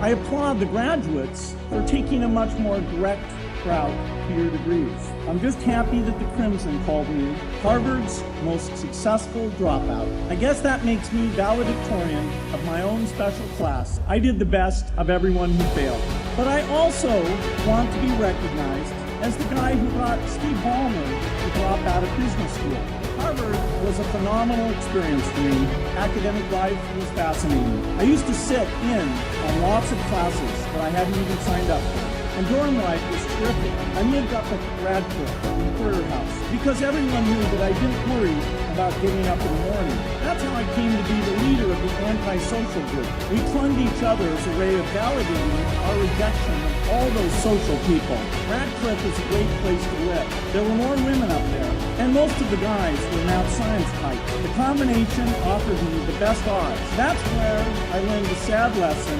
I applaud the graduates for taking a much more direct route to your degrees. I'm just happy that the Crimson called me Harvard's most successful dropout. I guess that makes me valedictorian of my own special class. I did the best of everyone who failed. But I also want to be recognized as the guy who got Steve Ballmer to drop out of business school. Harvard was a phenomenal experience for me. Academic life was fascinating. I used to sit in on lots of classes that I hadn't even signed up for. And dorm life was terrific. I lived up at Radcliffe in the Porter House because everyone knew that I didn't worry about getting up in the morning. That's how I came to be the leader of the anti-social group. We clung to each other as a way of validating our rejection of all those social people. Radcliffe is a great place to live. There were more women up there, and most of the guys were math science types. The combination offered me the best odds. That's where I learned the sad lesson.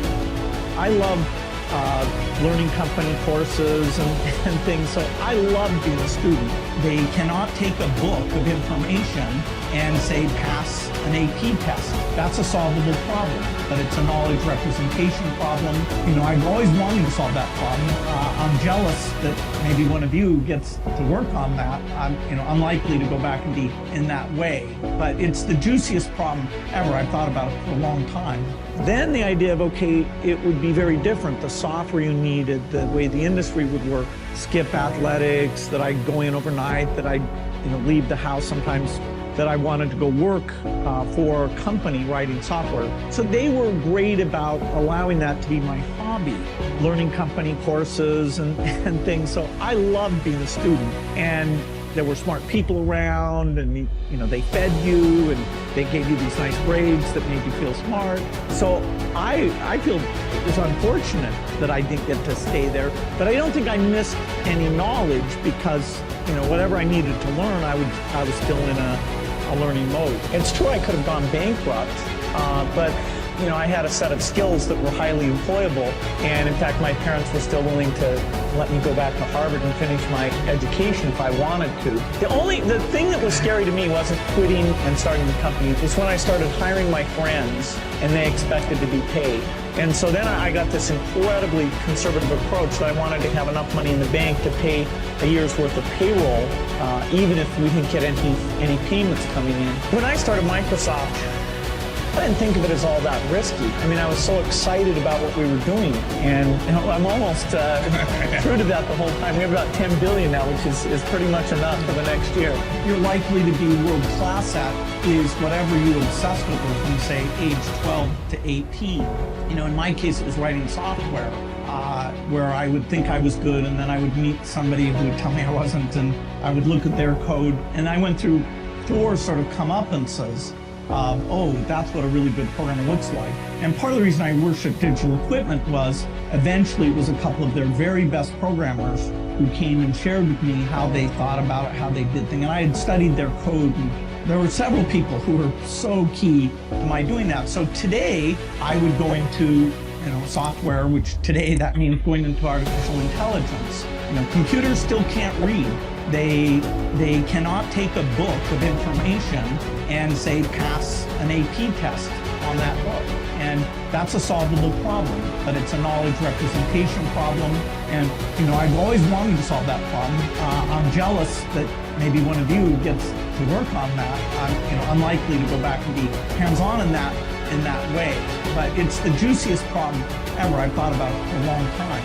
I love learning company courses and things, so I love being a student. They cannot take a book of information and say pass an AP test. That's a solvable problem, but it's a knowledge representation problem. You know, I've always wanted to solve that problem. I'm jealous that maybe one of you gets to work on that. I'm unlikely to go back and be in that way, but it's the juiciest problem ever. I've thought about it for a long time. Then the idea of, okay, it would be very different. The software you needed, the way the industry would work, skip athletics, that I'd go in overnight, that I'd leave the house sometimes, that I wanted to go work for a company writing software. So they were great about allowing that to be my hobby, learning company courses and things. So I loved being a student. And there were smart people around, and they fed you, and they gave you these nice grades that made you feel smart. So I feel it was unfortunate that I didn't get to stay there, but I don't think I missed any knowledge because whatever I needed to learn, I was still in a learning mode. It's true I could have gone bankrupt, but I had a set of skills that were highly employable, and in fact my parents were still willing to let me go back to Harvard and finish my education if I wanted to. The thing that was scary to me wasn't quitting and starting the company. It was when I started hiring my friends and they expected to be paid. And so then I got this incredibly conservative approach that I wanted to have enough money in the bank to pay a year's worth of payroll, even if we didn't get any payments coming in. When I started Microsoft, I didn't think of it as all that risky. I mean, I was so excited about what we were doing, and I'm almost true to that the whole time. We have about 10 billion now, which is pretty much enough for the next year. You're likely to be world class at is whatever you obsessed with from, say, age 12 to 18. In my case, it was writing software, where I would think I was good, and then I would meet somebody who would tell me I wasn't, and I would look at their code, and I went through 4 sort of comeuppances. Oh, that's what a really good programmer looks like. And part of the reason I worshiped Digital Equipment was eventually it was a couple of their very best programmers who came and shared with me how they thought about it, how they did things. And I had studied their code, and there were several people who were so key to my doing that. So today I would go into software, which today that means going into artificial intelligence. Computers still can't read. They cannot take a book of information and say pass an AP test on that book. And that's a solvable problem, but it's a knowledge representation problem. And I've always wanted to solve that problem. I'm jealous that maybe one of you gets to work on that. I'm unlikely to go back and be hands-on in that way. But it's the juiciest problem ever. I've thought about it for a long time.